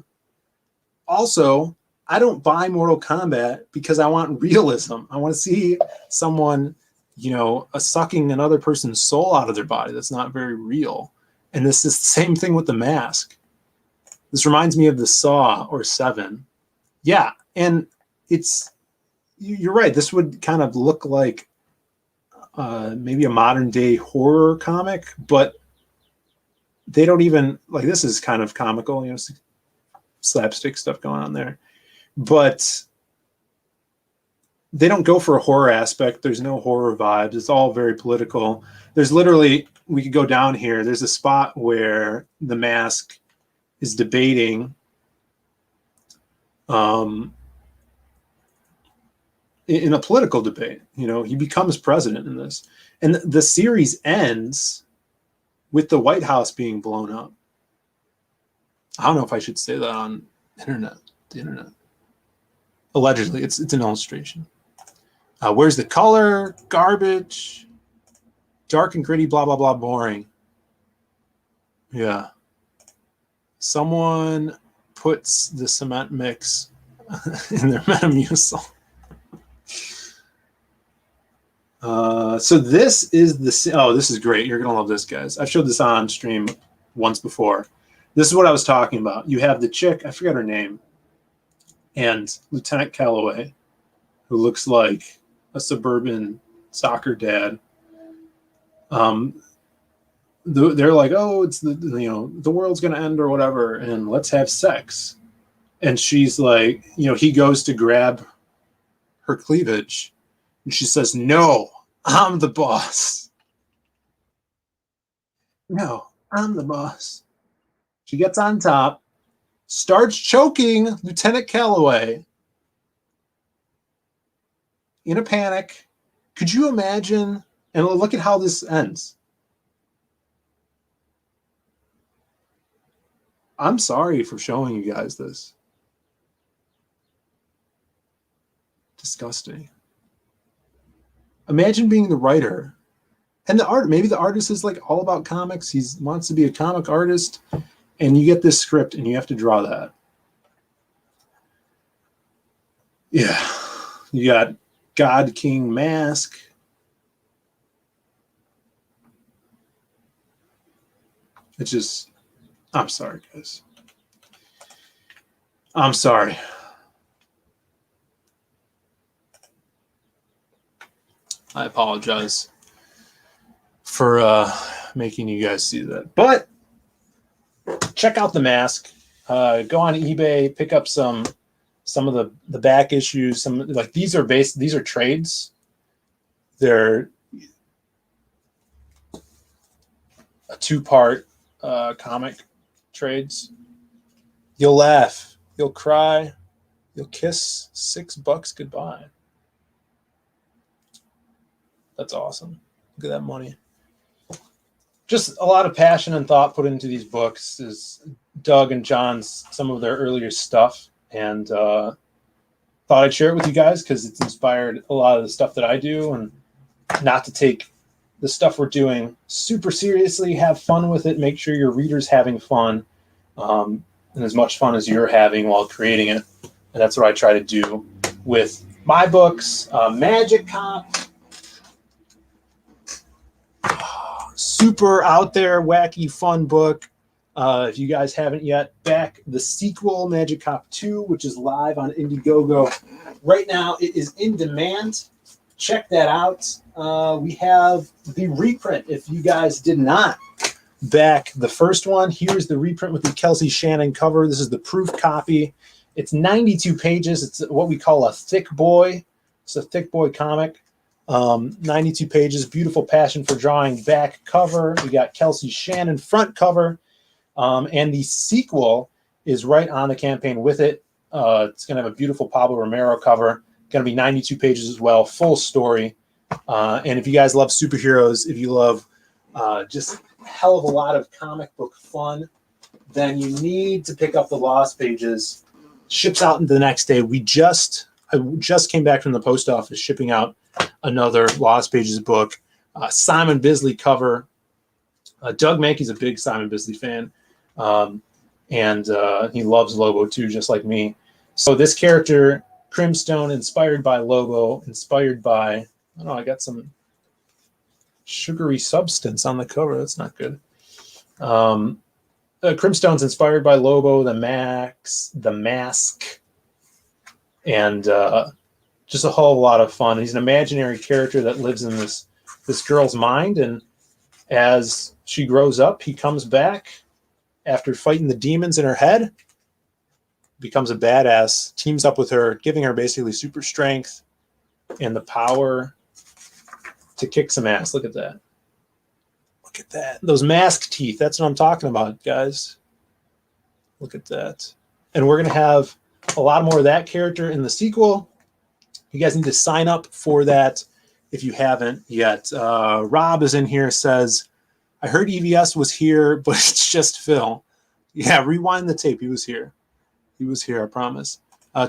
Also, I don't buy Mortal Kombat because I want realism. I want to see someone, sucking another person's soul out of their body. That's not very real. And this is the same thing with The Mask. This reminds me of the Saw or Seven. Yeah, and you're right. This would kind of look like maybe a modern day horror comic, but they don't even, like, this is kind of comical, slapstick stuff going on there. But they don't go for a horror aspect. There's no horror vibes. It's all very political. There's literally, we could go down here. There's a spot where the Mask is debating in a political debate. He becomes president in this. And the series ends with the White House being blown up. I don't know if I should say that on the internet. Allegedly, it's an illustration. Where's the color? Garbage. Dark and gritty, blah, blah, blah, boring. Yeah. Someone puts the cement mix in their Metamucil. So this is this is great. You're going to love this, guys. I've showed this on stream once before. This is what I was talking about. You have the chick, I forgot her name, and Lieutenant Calloway, who looks like a suburban soccer dad. They're like, oh, it's the world's going to end or whatever, and let's have sex. And she's like, he goes to grab her cleavage, and she says, no, I'm the boss. No, I'm the boss. She gets on top, starts choking Lieutenant Calloway in a panic. Could you imagine? And look at how this ends. I'm sorry for showing you guys this. Disgusting. Imagine being the writer and the art. Maybe the artist is like all about comics. He wants to be a comic artist, and you get this script and you have to draw that. Yeah. You got God King Mask. It's just, I'm sorry, guys. I'm sorry. I apologize for making you guys see that. But check out The Mask. Go on eBay, pick up some of the back issues. Some like these are trades. They're a 2-part comic trades. You'll laugh, you'll cry, you'll kiss $6 goodbye. That's awesome. Look at that money. Just a lot of passion and thought put into these books. Is Doug and John's some of their earlier stuff, and thought I'd share it with you guys because it's inspired a lot of the stuff that I do, and not to take the stuff we're doing super seriously. Have fun with it. Make sure your reader's having fun, and as much fun as you're having while creating it. And that's what I try to do with my books. Magic Cop. Super out there, wacky, fun book. If you guys haven't yet, back the sequel, Magic Cop 2, which is live on Indiegogo. Right now, it is in demand. Check that out. We have the reprint. If you guys did not back the first one, here's the reprint with the Kelsey Shannon cover. This is the proof copy. It's 92 pages. It's what we call a thick boy. It's a thick boy comic. 92 pages, beautiful passion for drawing back cover. We got Kelsey Shannon front cover, and the sequel is right on the campaign with it. It's going to have a beautiful Pablo Romero cover. Going to be 92 pages as well, full story. And if you guys love superheroes, if you love just a hell of a lot of comic book fun, then you need to pick up the Lost Pages. Ships out the next day. I just came back from the post office shipping out another Lost Pages book. Simon Bisley cover. Doug Mahnke's a big Simon Bisley fan. And he loves Lobo too, just like me. So this character, Crimstone, inspired by Lobo, inspired by, I don't know, I got some sugary substance on the cover. That's not good. Crimstone's inspired by Lobo, the Mask, and just a whole lot of fun. He's an imaginary character that lives in this girl's mind, and as she grows up, he comes back after fighting the demons in her head, becomes a badass, teams up with her, giving her basically super strength and the power to kick some ass. Look at that. Look at that. Those mask teeth. That's what I'm talking about, guys. Look at that. And we're going to have a lot more of that character in the sequel. You guys need to sign up for that if you haven't yet. Rob is in here, says, I heard EVS was here, but it's just Phil. Yeah, rewind the tape. He was here. He was here, I promise.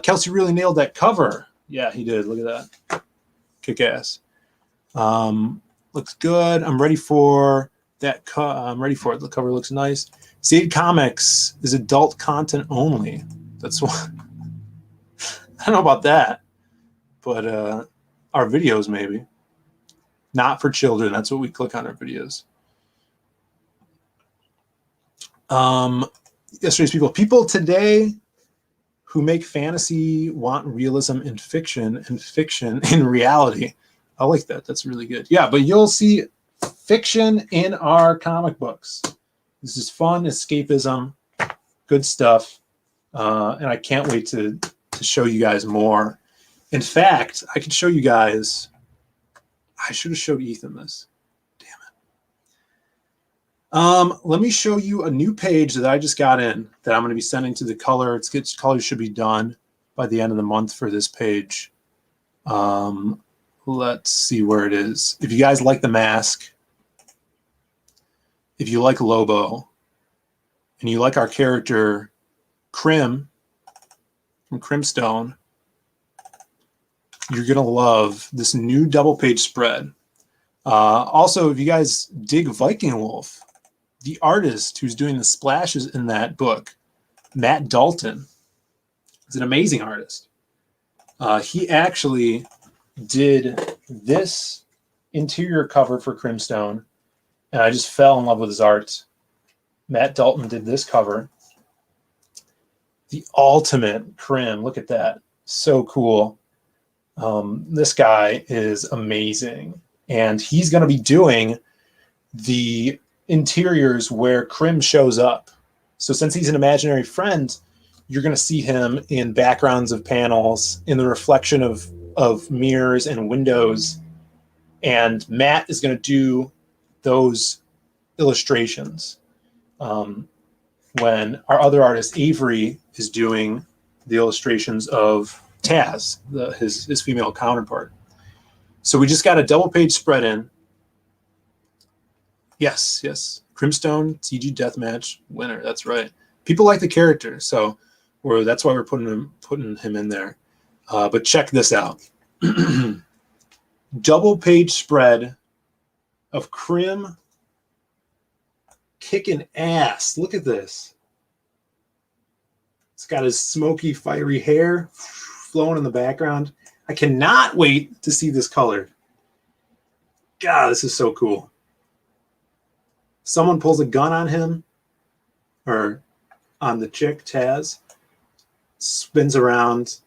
Kelsey really nailed that cover. Yeah, he did. Look at that. Kick ass. Looks good. I'm ready for that. I'm ready for it. The cover looks nice. Seed Comics is adult content only. That's what. I don't know about that, but our videos maybe. Not for children. That's what we click on our videos. Yesterday's people today who make fantasy want realism in fiction and fiction in reality. I like that. That's really good. Yeah, but you'll see fiction in our comic books. This is fun escapism, good stuff, and I can't wait to show you guys more. In fact, I could show you guys. I should have showed Ethan this. Let me show you a new page that I just got in that I'm going to be sending to the color. Color should be done by the end of the month for this page. Let's see where it is. If you guys like the Mask, if you like Lobo, and you like our character Crim from Crimstone, you're going to love this new double page spread. Also, if you guys dig Viking Wolf, the artist who's doing the splashes in that book, Matt Dalton, is an amazing artist. He actually did this interior cover for Crimstone, and I just fell in love with his art. Matt Dalton did this cover. The ultimate Crim. Look at that. So cool. This guy is amazing. And he's going to be doing the interiors where Crim shows up. So since he's an imaginary friend, you're going to see him in backgrounds of panels, in the reflection of mirrors and windows. And Matt is going to do those illustrations when our other artist, Avery, is doing the illustrations of Taz, his female counterpart. So we just got a double page spread in. Yes. Crimstone CG Deathmatch winner. That's right. People like the character, so that's why we're putting him in there. But check this out. Double page spread of Crim kicking ass. Look at this. It's got his smoky, fiery hair flowing in the background. I cannot wait to see this colored. God, this is so cool. Someone pulls a gun on him, or on the chick, Taz, spins around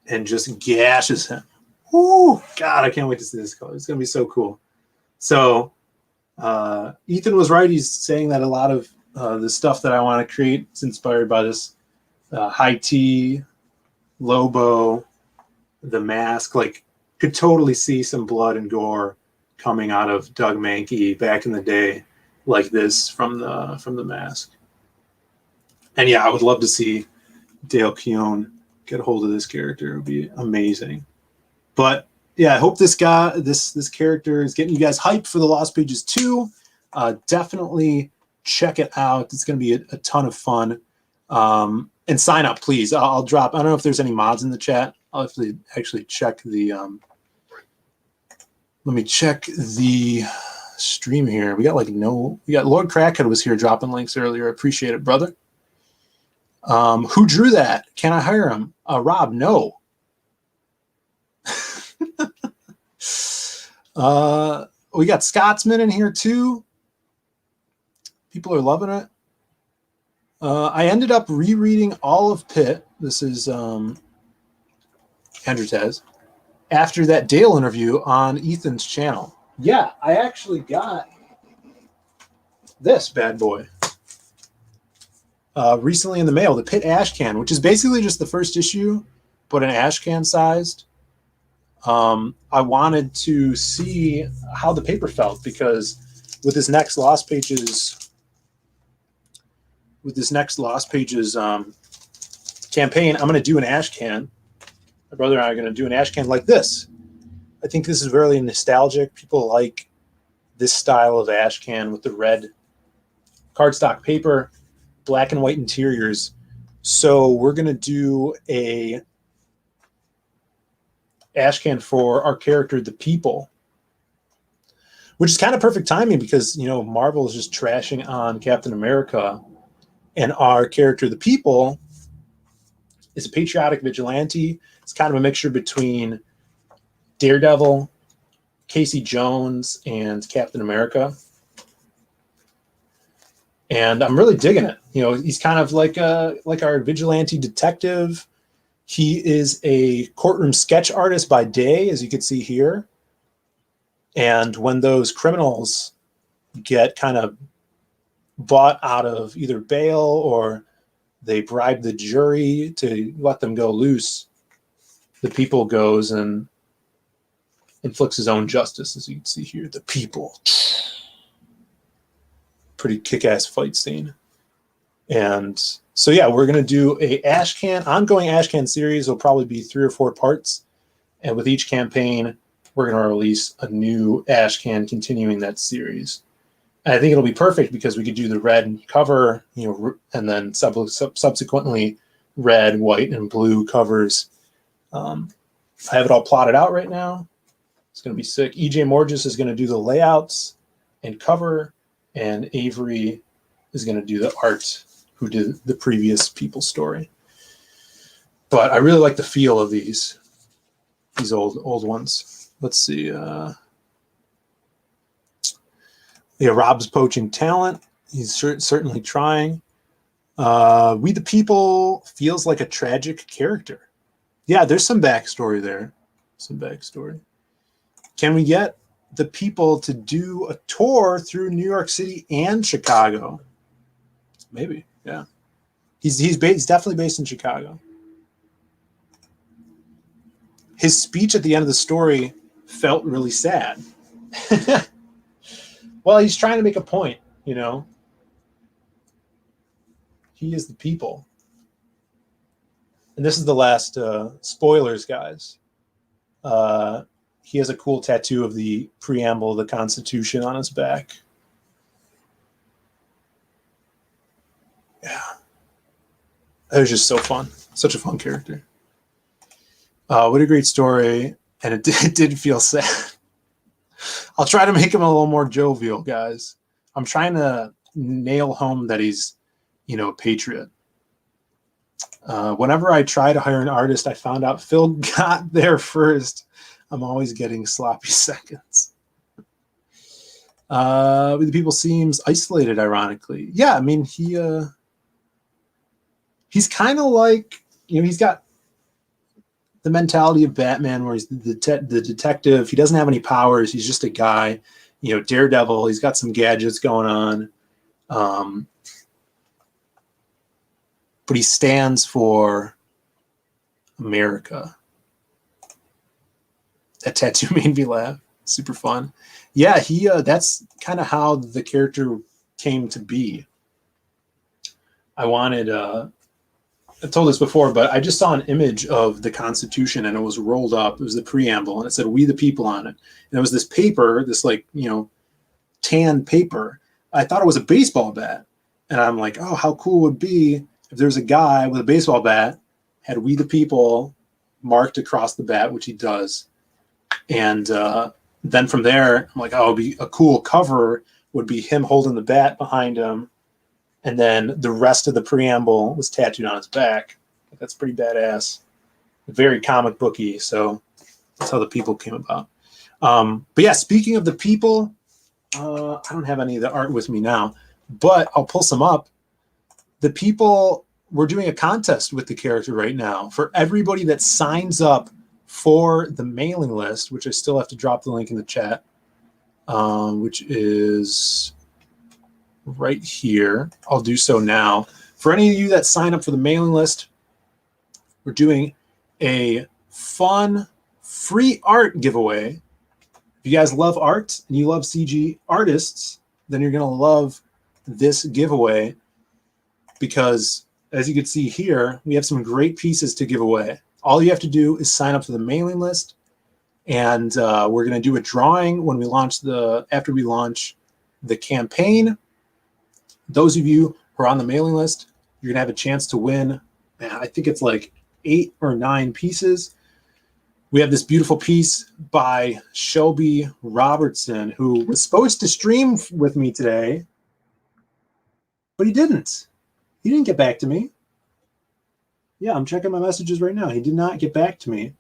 and just gashes him. Woo! God, I can't wait to see this color. It's going to be so cool. So Ethan was right. He's saying that a lot of the stuff that I want to create is inspired by this high T, Lobo, the Mask. Like, could totally see some blood and gore coming out of Doug Mahnke back in the day, like this from the Mask. And yeah, I would love to see Dale Keown get a hold of this character. It would be amazing. But yeah, I hope this character is getting you guys hyped for the Lost Pages 2. Definitely check it out. It's going to be a ton of fun. And sign up, please. I'll drop. I don't know if there's any mods in the chat. I'll have to actually check the. Let me check the stream here. We got Lord Crackhead was here dropping links earlier. Appreciate it, brother. Who drew that? Can I hire him? Rob, no. We got Scotsman in here too. People are loving it. I ended up rereading all of Pitt. This is Andrew Tez. After that Dale interview on Ethan's channel. Yeah, I actually got this bad boy recently in the mail, the Pitt ash can, which is basically just the first issue, but an ash can sized. I wanted to see how the paper felt because with this next Lost Pages, campaign, I'm going to do an ash can. My brother and I are going to do an ash can like this. I think this is very nostalgic. People like this style of ash can with the red cardstock paper, black and white interiors. So we're going to do a ash can for our character, the People, which is kind of perfect timing because, you know, Marvel is just trashing on Captain America, and our character, the People, is a patriotic vigilante. It's kind of a mixture between Daredevil, Casey Jones, and Captain America. And I'm really digging it. You know, he's kind of like our vigilante detective. He is a courtroom sketch artist by day, as you can see here. And when those criminals get kind of bought out of either bail or they bribe the jury to let them go loose, the People goes and inflicts his own justice, as you can see here. The People. Pretty kick-ass fight scene. And so, yeah, we're going to do a ash can, ongoing ash can series. Will probably be 3 or 4 parts. And with each campaign, we're going to release a new ash can continuing that series. And I think it'll be perfect because we could do the red cover, you know, and then subsequently red, white, and blue covers. I have it all plotted out right now. It's going to be sick. EJ Morges is going to do the layouts and cover, and Avery is going to do the art, who did the previous People story. But I really like the feel of these old ones. Let's see. Yeah, Rob's poaching talent. He's certainly trying. We the People feels like a tragic character. Yeah, there's some backstory there. Some backstory. Can we get the People to do a tour through New York City and Chicago? Maybe, yeah. He's definitely based in Chicago. His speech at the end of the story felt really sad. Well, he's trying to make a point, you know. He is the People. And this is the last spoilers, guys. He has a cool tattoo of the preamble of the Constitution on his back. Yeah. It was just so fun. Such a fun character. What a great story. And it did feel sad. I'll try to make him a little more jovial, guys. I'm trying to nail home that he's, you know, a patriot. Whenever I try to hire an artist, I found out Phil got there first. I'm always getting sloppy seconds. The People seems isolated, ironically. Yeah, I mean, he's kind of like, you know, he's got the mentality of Batman, where he's the detective. He doesn't have any powers. He's just a guy. You know, Daredevil. He's got some gadgets going on. But he stands for America. That tattoo made me laugh. Super fun. Yeah, that's kind of how the character came to be. I wanted, I told this before, but I just saw an image of the Constitution and it was rolled up. It was the preamble and it said, "We the People" on it. And it was this paper, this like, you know, tan paper. I thought it was a baseball bat. And I'm like, oh, how cool would it be if there's a guy with a baseball bat, had "We the People" marked across the bat, which he does. And then from there, I'm like, oh, it'd be a cool cover would be him holding the bat behind him And then the rest of the preamble was tattooed on his back. That's pretty badass. Very comic booky. So that's how the people came about. But yeah, speaking of the people, I don't have any of the art with me now, but I'll pull some up. The people, we're doing a contest with the character right now for everybody that signs up for the mailing list, which I still have to drop the link in the chat, which is right here. I'll do so now. For any of you that sign up for the mailing list, we're doing a fun free art giveaway. If you guys love art and you love CG artists, then you're going to love this giveaway because, as you can see here, we have some great pieces to give away. All you have to do is sign up to the mailing list, and we're going to do a drawing when we launch after we launch the campaign. Those of you who are on the mailing list, you're going to have a chance to win. I think it's like 8 or 9 pieces. We have this beautiful piece by Shelby Robertson, who was supposed to stream with me today, but he didn't. He didn't get back to me. Yeah, I'm checking my messages right now. He did not get back to me. I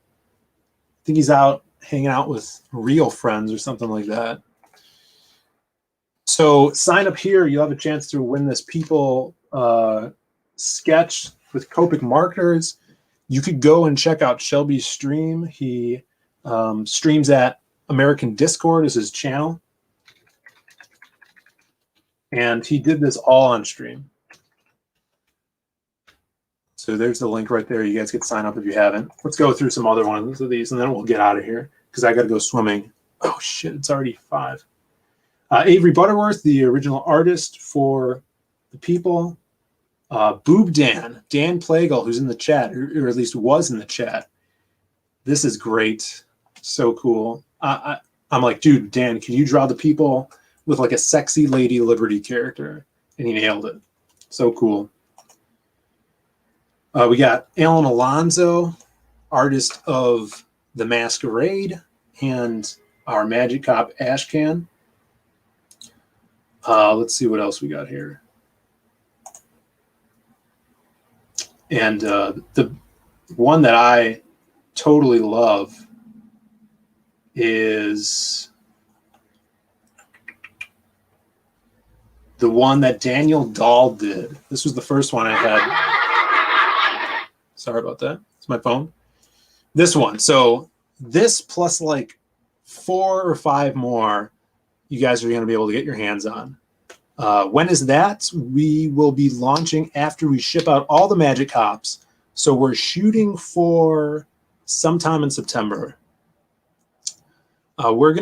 think he's out hanging out with real friends or something like that. So sign up here. You'll have a chance to win this people sketch with Copic markers. You could go and check out Shelby's stream. He streams at American Discord as his channel. And he did this all on stream. So there's the link right there. You guys can sign up if you haven't. Let's go through some other ones of these, and then we'll get out of here because I got to go swimming. Oh, shit. It's already 5. Avery Butterworth, the original artist for the people. Boob Dan Plagle, who's in the chat, or at least was in the chat. This is great. So cool. I'm like, dude, Dan, can you draw the people with like a sexy Lady Liberty character? And he nailed it. So cool. We got Alan Alonso, artist of The Masquerade and our Magic Cop Ashcan. Let's see what else we got here. And the one that I totally love is the one that Daniel Dahl did. This was the first one I had. Sorry about that. It's my phone. This one. So this plus like 4 or 5 more you guys are going to be able to get your hands on. When is that? We will be launching after we ship out all the Magic Cops. So we're shooting for sometime in September. We're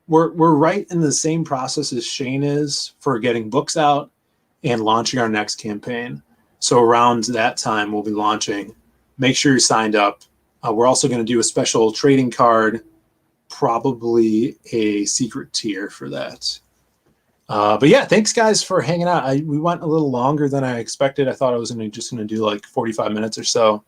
right in the same process as Shane is for getting books out and launching our next campaign. So around that time, we'll be launching. Make sure you're signed up. We're also going to do a special trading card, probably a secret tier for that. But yeah, thanks guys for hanging out. We went a little longer than I expected. I thought I was just going to do like 45 minutes or so.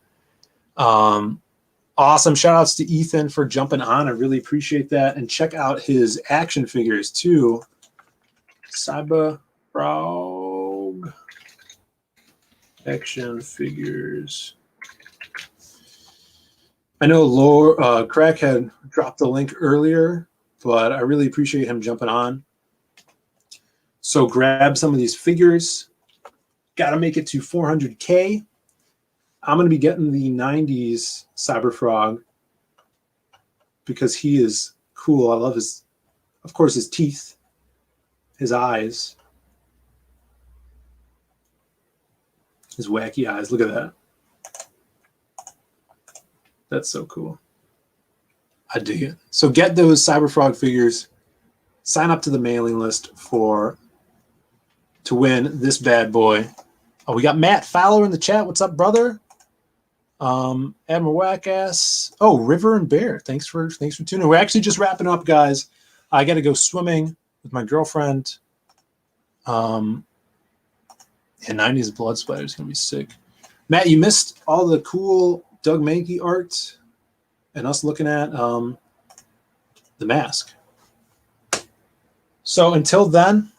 Awesome. Shout outs to Ethan for jumping on. I really appreciate that. And check out his action figures too. Cyber Frog action figures. I know Crack had dropped the link earlier, but I really appreciate him jumping on. So grab some of these figures. Got to make it to 400K. I'm going to be getting the 90s Cyber Frog because he is cool. I love his, of course, his teeth, his eyes, his wacky eyes. Look at that. That's so cool. I dig it. So get those Cyber Frog figures. Sign up to the mailing list to win this bad boy. Oh, we got Matt Fowler in the chat. What's up, brother? Admiral Wackass. Oh, River and Bear. Thanks for tuning in. We're actually just wrapping up, guys. I got to go swimming with my girlfriend. And 90s Blood Splatter is going to be sick. Matt, you missed all the cool Doug Mahnke art and us looking at the mask. So until then,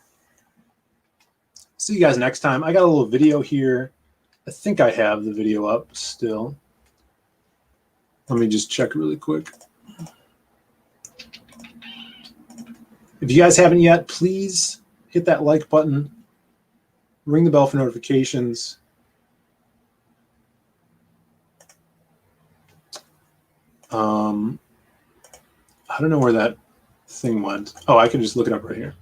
See you guys next time. I got a little video here. I think I have the video up still. Let me just check really quick. If you guys haven't yet, please hit that like button. Ring the bell for notifications. I don't know where that thing went. Oh, I can just look it up right here.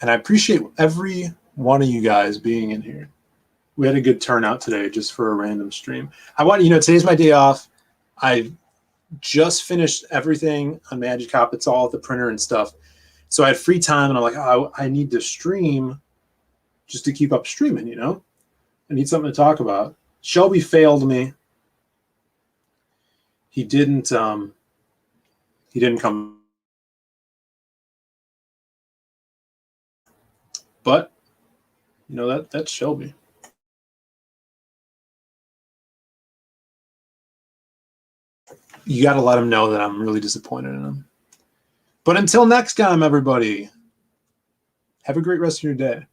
And I appreciate every one of you guys being in here. We had a good turnout today just for a random stream. Today's my day off. I just finished everything on Magic Hop. It's all at the printer and stuff. So I had free time, and I'm like, oh, I need to stream just to keep up streaming, you know? I need something to talk about. Shelby failed me. He didn't come. But, you know, that's Shelby. You got to let him know that I'm really disappointed in him. But until next time, everybody, have a great rest of your day.